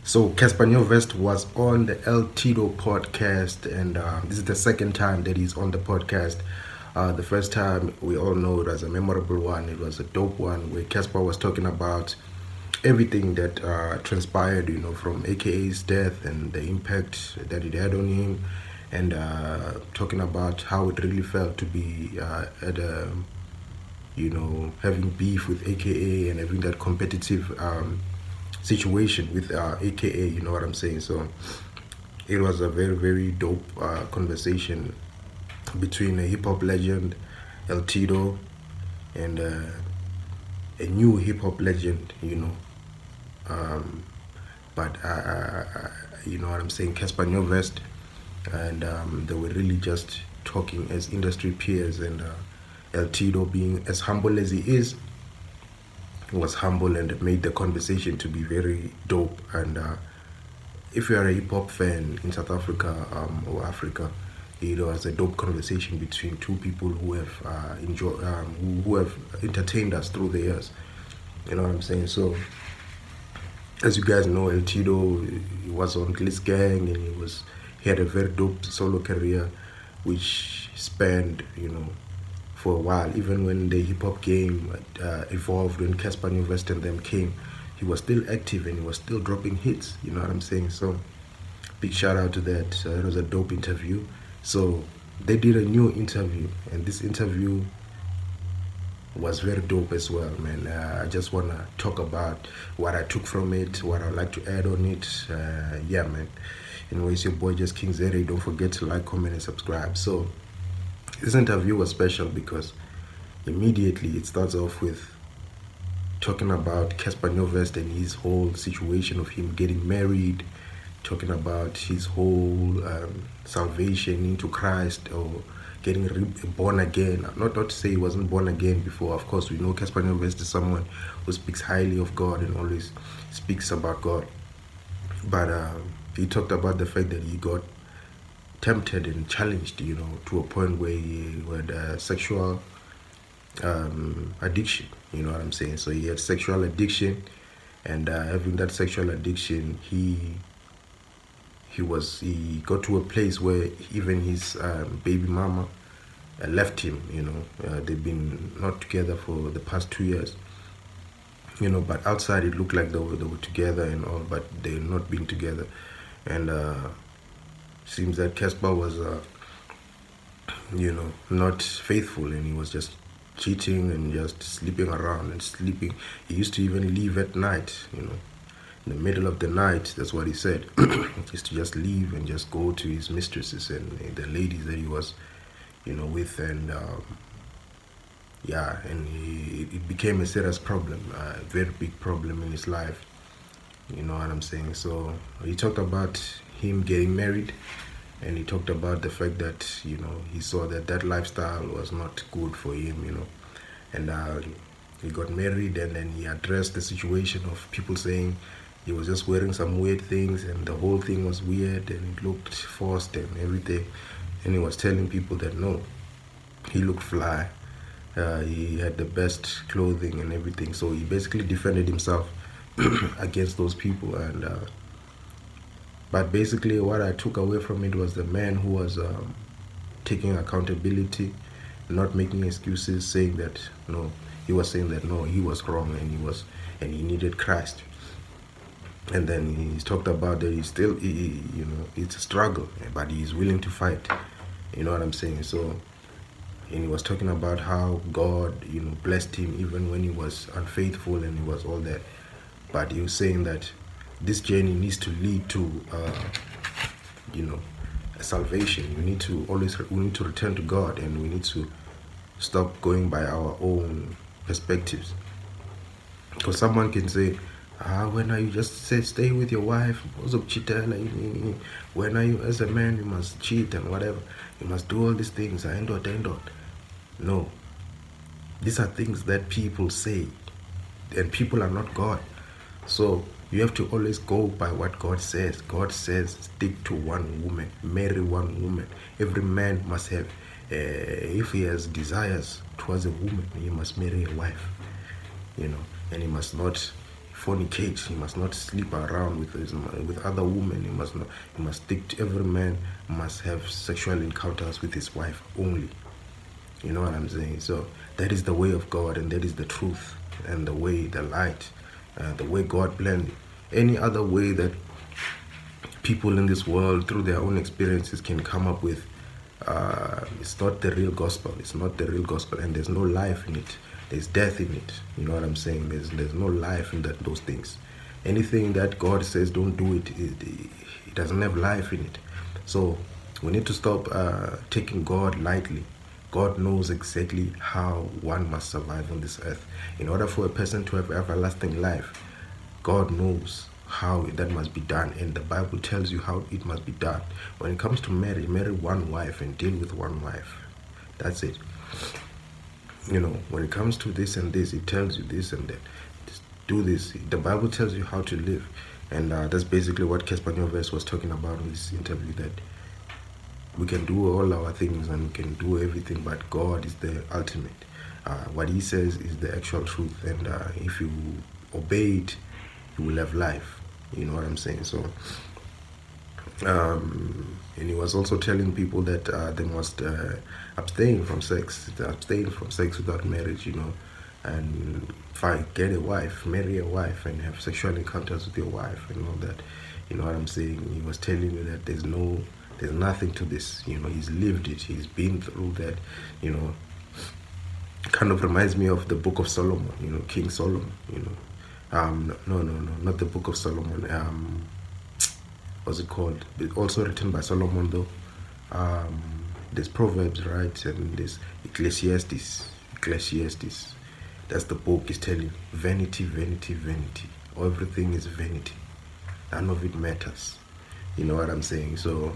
So Cassper Nyovest was on the L-Tido podcast, and this is the second time that he's on the podcast. The first time, we all know it was a memorable one. It was a dope one where Cassper was talking about everything that transpired, from AKA's death and the impact that it had on him, and talking about how it really felt to be at a, having beef with AKA and having that competitive situation with AKA, you know what I'm saying? So it was a very, very dope conversation between a hip hop legend, L-Tido, and a new hip hop legend, Um, but you know what I'm saying, Cassper Nyovest, and they were really just talking as industry peers, and L-Tido, being as humble as he is, was humble and made the conversation to be very dope. And if you are a hip hop fan in South Africa or Africa, it was a dope conversation between two people who have enjoyed, who have entertained us through the years. You know what I'm saying? So, as you guys know, L-Tido, he was on Gliss Gang, and he had a very dope solo career, which spanned, for a while. Even when the hip hop game evolved, when Cassper Nyovest and them came, he was still active and he was still dropping hits. You know what I'm saying? So big shout out to that. It was a dope interview. So they did a new interview, and this interview was very dope as well, man. I just want to talk about what I took from it, what I'd like to add on it. Yeah, man. Anyways, your boy Just King Zere. Don't forget to like, comment, and subscribe. So this interview was special because immediately it starts off with talking about Cassper Nyovest and his whole situation of him getting married, talking about his whole salvation into Christ, or getting born again. Not to say he wasn't born again before. Of course, we know Cassper Nyovest is someone who speaks highly of God and always speaks about God. But he talked about the fact that he got tempted and challenged, to a point where he had a sexual addiction. You know what I'm saying? So he had sexual addiction, and having that sexual addiction, he got to a place where even his baby mama left him. They've been not together for the past 2 years. But outside it looked like they were together and all, but they're not being together. And seems that Cassper was, not faithful, and he was just cheating and just sleeping around and sleeping. He used to even leave at night, in the middle of the night. That's what he said. He used to just leave and just go to his mistresses and the ladies that he was, with, and yeah, and it became a serious problem, a very big problem in his life. You know what I'm saying? So he talked about him getting married, and he talked about the fact that he saw that lifestyle was not good for him, and he got married, and then he addressed the situation of people saying he was just wearing some weird things, and the whole thing was weird and it looked forced and everything. And he was telling people that no, he looked fly, he had the best clothing and everything. So he basically defended himself against those people. And but basically what I took away from it was the man who was taking accountability, not making excuses, saying that no, he was saying that no, he was wrong, and he needed Christ. And then he's talked about that he's still, it's a struggle, but he's willing to fight. You know what I'm saying? So, and he was talking about how God, blessed him even when he was unfaithful and he was all that. But he was saying that this journey needs to lead to, a salvation. We need to return to God, and we need to stop going by our own perspectives. Because someone can say, when are you just stay with your wife? When are you, as a man, you must cheat and whatever. You must do all these things. No. These are things that people say, and people are not God. So you have to always go by what God says. God says stick to one woman, marry one woman. Every man must have, if he has desires towards a woman, he must marry a wife, and he must not fornicate. He must not sleep around with other women. He must stick to, every man must have sexual encounters with his wife only. You know what I'm saying? So that is the way of God, and that is the truth, and the way, the light, the way God planned it. Any other way that people in this world, through their own experiences, can come up with, it's not the real gospel. It's not the real gospel, and there's no life in it. There's death in it. You know what I'm saying? There's no life in those things. Anything that God says don't do it, it doesn't have life in it. So we need to stop taking God lightly. God knows exactly how one must survive on this earth. In order for a person to have everlasting life, God knows how that must be done, and the Bible tells you how it must be done. When it comes to marry one wife and deal with one wife. That's it. You know, when it comes to this and this, it tells you this and that. Just do this. The Bible tells you how to live. And that's basically what Cassper Nyovest was talking about in this interview, that we can do all our things and we can do everything, but God is the ultimate. What he says is the actual truth, and if you obey it, you will have life. You know what I'm saying? So and he was also telling people that they must abstain from sex without marriage, you know, and get a wife, marry a wife, and have sexual encounters with your wife and all that. You know what I'm saying? He was telling you that there's nothing to this. You know, he's lived it. He's been through that. You know, kind of reminds me of the Book of Solomon. You know, King Solomon. You know. No, not the Book of Solomon. What's it called? It's also written by Solomon, though. There's Proverbs, right? And there's Ecclesiastes. That's the book is telling. Vanity, vanity, vanity. Everything is vanity. None of it matters. You know what I'm saying? So,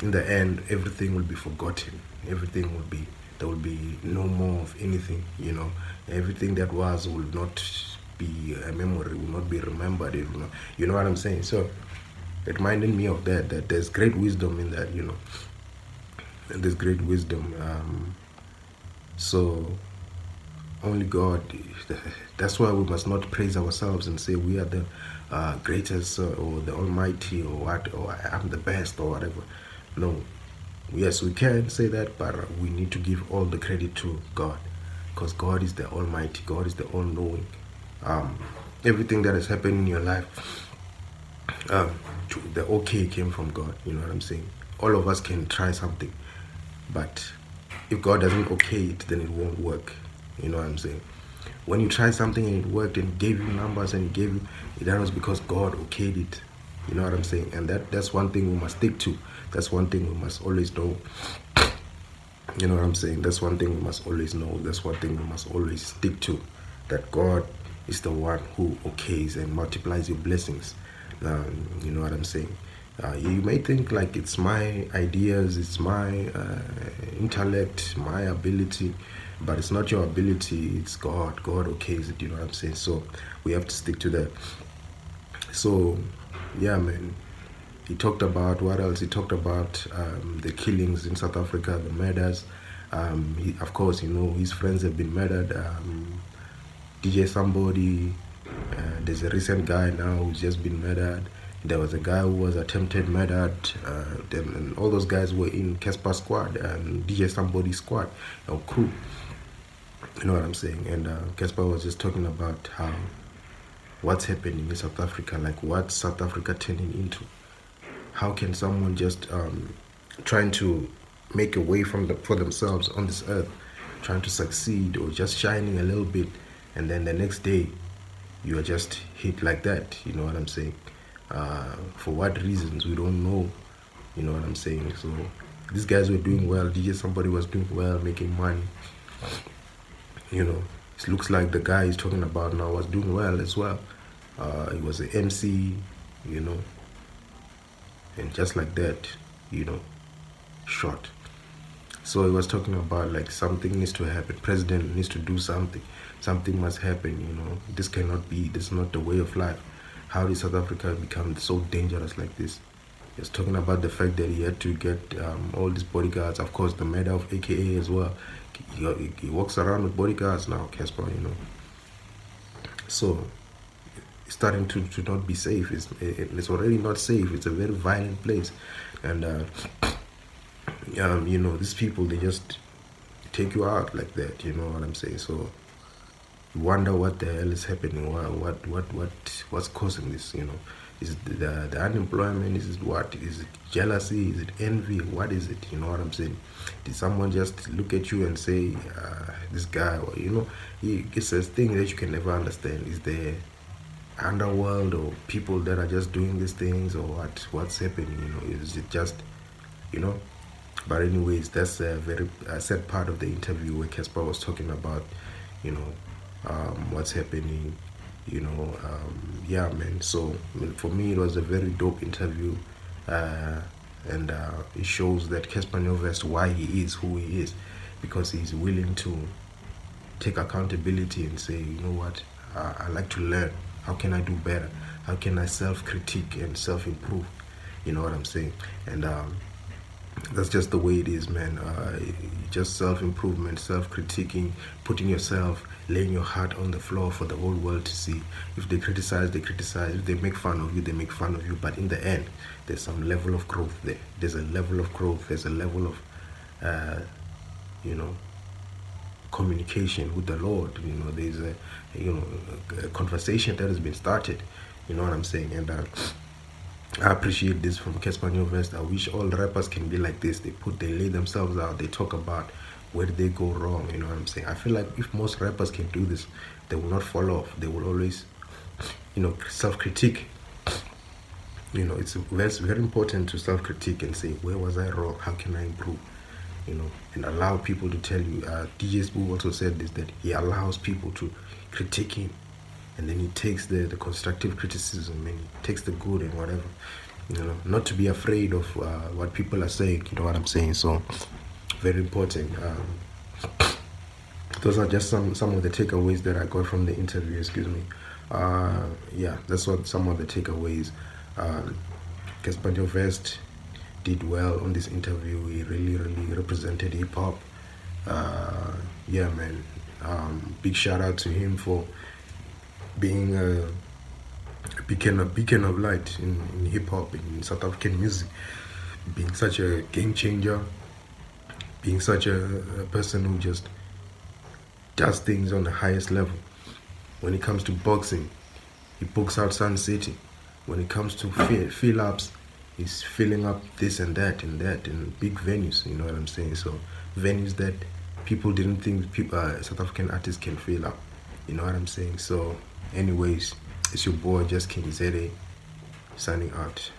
in the end, everything will be forgotten. There will be no more of anything, you know. Everything that was will not be a memory, will not be remembered. You know what I'm saying? So it reminded me of that there's great wisdom in that, you know. And there's great wisdom. So only God, that's why we must not praise ourselves and say we are the greatest or the almighty or what, or I'm the best or whatever. No. Yes, we can say that, but we need to give all the credit to God, because God is the almighty. God is the all-knowing. Everything that has happened in your life, the okay came from God. You know what I'm saying? All of us can try something, but if God doesn't okay it, then it won't work. You know what I'm saying? When you try something and it worked and gave you numbers and that was because God okayed it. You know what I'm saying? And that's one thing we must stick to. That's one thing we must always know. You know what I'm saying? That's one thing we must always know. That's one thing we must always stick to. That God is the one who okays and multiplies your blessings. You know what I'm saying? You may think like it's my ideas, it's my intellect, my ability, but it's not your ability, it's God. God okays it, you know what I'm saying? So we have to stick to that. So yeah, man, he talked about what else? He talked about the killings in South Africa, the murders. Of course, you know, his friends have been murdered. DJ somebody, there's a recent guy now who's just been murdered. There was a guy who was attempted murdered. And all those guys were in Cassper squad and DJ somebody's squad or crew. You know what I'm saying? And Cassper was just talking about what's happening in South Africa, like what South Africa turning into. How can someone just trying to make a way for themselves on this earth, trying to succeed or just shining a little bit, and then the next day you are just hit like that? You know what I'm saying? For what reasons, we don't know. You know what I'm saying? So these guys were doing well. DJ somebody was doing well, making money. You know, it looks like the guy he's talking about now was doing well as well. He was an MC, you know, and just like that, you know, shot. So he was talking about like something needs to happen. President needs to do something. Something must happen, you know. This cannot be. This is not the way of life. How did South Africa become so dangerous like this? He was talking about the fact that he had to get all these bodyguards. Of course, the matter of AKA as well. He walks around with bodyguards now, Cassper, you know. So starting to not be safe. It's already not safe. It's a very violent place, and you know, these people, they just take you out like that. You know what I'm saying? So you wonder what the hell is happening. What's causing this? You know, is it the unemployment? Is it what? Is it jealousy? Is it envy? What is it? You know what I'm saying? Did someone just look at you and say, this guy, or you know, it's a thing that you can never understand. Is there underworld or people that are just doing these things, or what's happening? You know, is it just, you know? But anyways, that's a very sad part of the interview where Cassper was talking about, you know, what's happening, you know. Yeah, man. So for me, it was a very dope interview, and it shows that Cassper Nyovest, why he is who he is, because he's willing to take accountability and say, you know what, I like to learn. How can I do better? How can I self-critique and self-improve? You know what I'm saying? And that's just the way it is, man. Just self-improvement, self-critiquing, putting yourself, laying your heart on the floor for the whole world to see. If they criticize, they criticize. If they make fun of you, they make fun of you. But in the end, there's some level of growth there. There's a level of growth. There's a level of, you know, communication with the Lord. You know, there's a conversation that has been started. You know what I'm saying? And I appreciate this from Cassper Nyovest. I wish all the rappers can be like this. They lay themselves out. They talk about where did they go wrong. You know what I'm saying? I feel like if most rappers can do this, they will not fall off. They will always, you know, self-critique. You know, it's very important to self-critique and say, where was I wrong? How can I improve? You know, and allow people to tell you. DJ Spoo also said this, that he allows people to critique him, and then he takes the constructive criticism and he takes the good and whatever. You know, not to be afraid of what people are saying. You know what I'm saying? So very important. Those are just some of the takeaways that I got from the interview. Excuse me. Yeah, that's what some of the takeaways. Cassper Nyovest did well on this interview. He really represented hip-hop. Yeah, man. Big shout out to him for being a beacon of light in hip-hop, in South African music, being such a game changer, being such a person who just does things on the highest level. When it comes to boxing, he books out Sun City. When it comes to fill-ups, he's filling up this and that in big venues. You know what I'm saying? So venues that people didn't think South African artists can fill up. You know what I'm saying? So anyways, it's your boy Just King Zede signing out.